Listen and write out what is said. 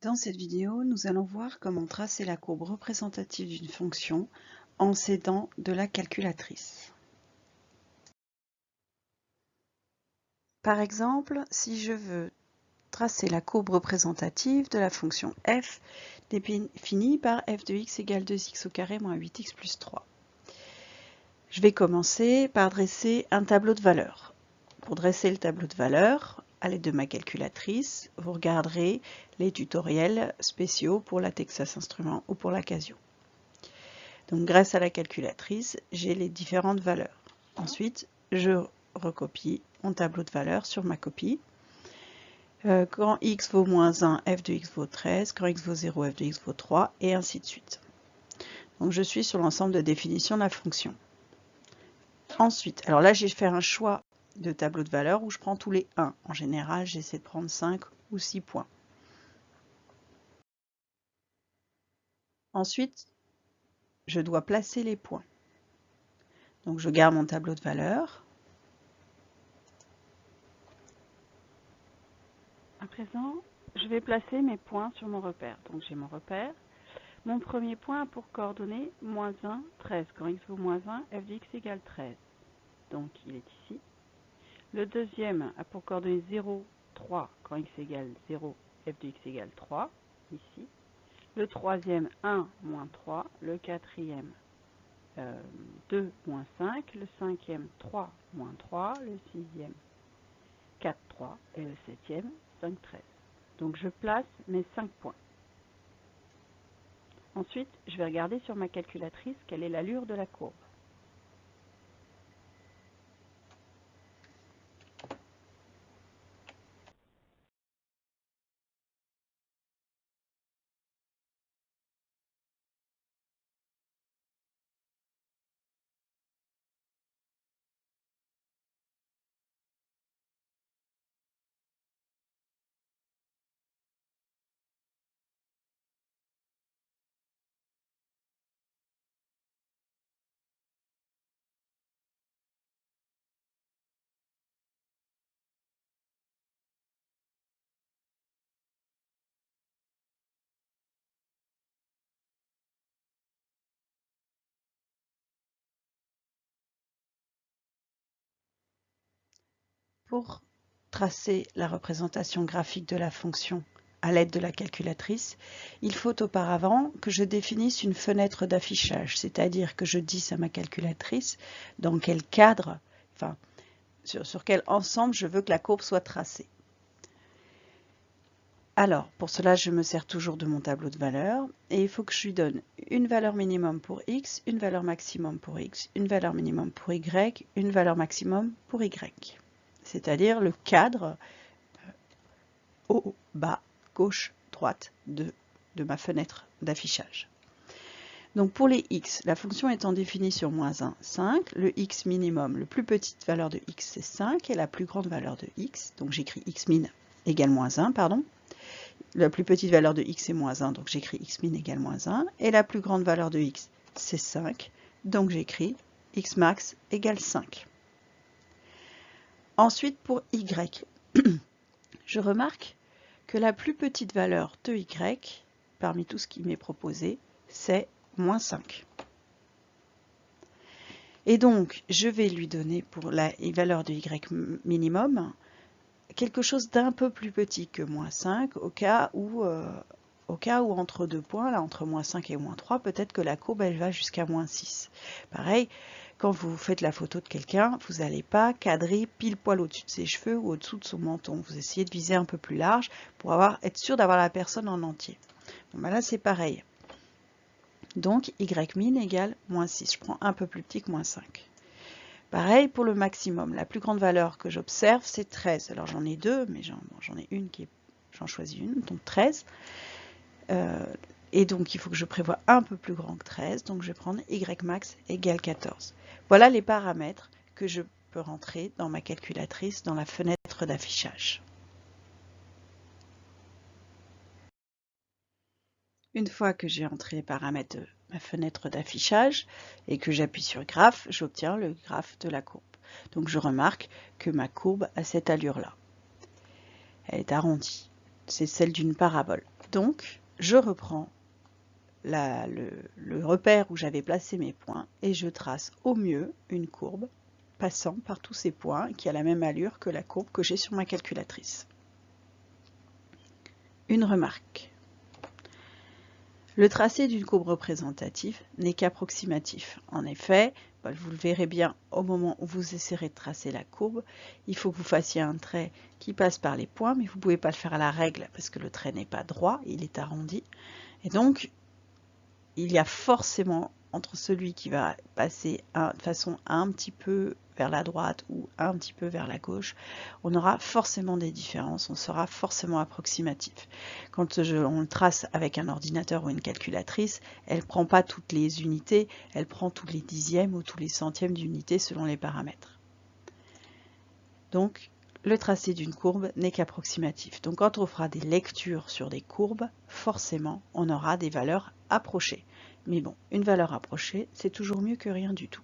Dans cette vidéo, nous allons voir comment tracer la courbe représentative d'une fonction en s'aidant de la calculatrice. Par exemple, si je veux tracer la courbe représentative de la fonction f définie par f de x égale 2x au carré moins 8x plus 3. Je vais commencer par dresser un tableau de valeurs. Pour dresser le tableau de valeurs, à l'aide de ma calculatrice, vous regarderez les tutoriels spéciaux pour la Texas Instruments ou pour la Casio. Donc grâce à la calculatrice, j'ai les différentes valeurs. Ensuite, je recopie mon tableau de valeurs sur ma copie. Quand x vaut moins 1, f de x vaut 13, quand x vaut 0, f de x vaut 3, et ainsi de suite. Donc je suis sur l'ensemble de définition de la fonction. Ensuite, alors là, j'ai fait un choix de tableau de valeurs où je prends tous les 1. En général, j'essaie de prendre 5 ou 6 points. Ensuite, je dois placer les points. Donc je garde mon tableau de valeurs. À présent, je vais placer mes points sur mon repère. Donc j'ai mon repère. Mon premier point a pour coordonnée moins 1, 13. Quand x vaut moins 1, f de x égale 13. Donc il est ici. Le deuxième a pour coordonnée 0, 3. Quand x égale 0, f de x égale 3. Ici. Le troisième 1, moins 3. Le quatrième 2, moins 5. Le cinquième 3, moins 3. Le sixième 4, 3. Et le septième 5, 13. Donc je place mes 5 points. Ensuite, je vais regarder sur ma calculatrice quelle est l'allure de la courbe. Pour tracer la représentation graphique de la fonction à l'aide de la calculatrice, il faut auparavant que je définisse une fenêtre d'affichage, c'est-à-dire que je dise à ma calculatrice dans quel cadre, enfin, sur quel ensemble je veux que la courbe soit tracée. Alors, pour cela, je me sers toujours de mon tableau de valeurs et il faut que je lui donne une valeur minimum pour x, une valeur maximum pour x, une valeur minimum pour y, une valeur maximum pour y. C'est-à-dire le cadre haut, bas, gauche, droite de ma fenêtre d'affichage. Donc pour les x, la fonction étant définie sur moins 1, 5, le x minimum, la plus petite valeur de x c'est 5 et la plus grande valeur de x, donc j'écris x min égale moins 1, pardon. La plus petite valeur de x est moins 1, donc j'écris x min égale moins 1, et la plus grande valeur de x c'est 5, donc j'écris x max égale 5. Ensuite pour y, je remarque que la plus petite valeur de y, parmi tout ce qui m'est proposé, c'est moins 5. Et donc, je vais lui donner pour la valeur de y minimum quelque chose d'un peu plus petit que moins 5 au cas où entre deux points, là entre moins 5 et moins 3, peut-être que la courbe elle va jusqu'à moins 6. Pareil, quand vous faites la photo de quelqu'un, vous n'allez pas cadrer pile poil au-dessus de ses cheveux ou au-dessous de son menton. Vous essayez de viser un peu plus large pour être sûr d'avoir la personne en entier. Bon, ben là c'est pareil. Donc y min égale moins 6. Je prends un peu plus petit que moins 5. Pareil pour le maximum. La plus grande valeur que j'observe, c'est 13. Alors j'en ai deux, mais j'en ai une j'en choisis une, donc 13. Et donc il faut que je prévoie un peu plus grand que 13. Donc je vais prendre y max égale 14. Voilà les paramètres que je peux rentrer dans ma calculatrice dans la fenêtre d'affichage. Une fois que j'ai entré les paramètres de ma fenêtre d'affichage et que j'appuie sur graphe, j'obtiens le graphe de la courbe. Donc je remarque que ma courbe a cette allure-là. Elle est arrondie. C'est celle d'une parabole. Donc, je reprends le repère où j'avais placé mes points et je trace au mieux une courbe passant par tous ces points qui a la même allure que la courbe que j'ai sur ma calculatrice. Une remarque. Le tracé d'une courbe représentative n'est qu'approximatif. En effet, vous le verrez bien au moment où vous essaierez de tracer la courbe, il faut que vous fassiez un trait qui passe par les points, mais vous ne pouvez pas le faire à la règle parce que le trait n'est pas droit, il est arrondi. Et donc, il y a forcément entre celui qui va passer de façon un petit peu vers la droite ou un petit peu vers la gauche, on aura forcément des différences, on sera forcément approximatif. Quand on le trace avec un ordinateur ou une calculatrice, elle ne prend pas toutes les unités, elle prend tous les dixièmes ou tous les centièmes d'unité selon les paramètres. Donc, le tracé d'une courbe n'est qu'approximatif. Donc, quand on fera des lectures sur des courbes, forcément, on aura des valeurs approchées. Mais bon, une valeur approchée, c'est toujours mieux que rien du tout.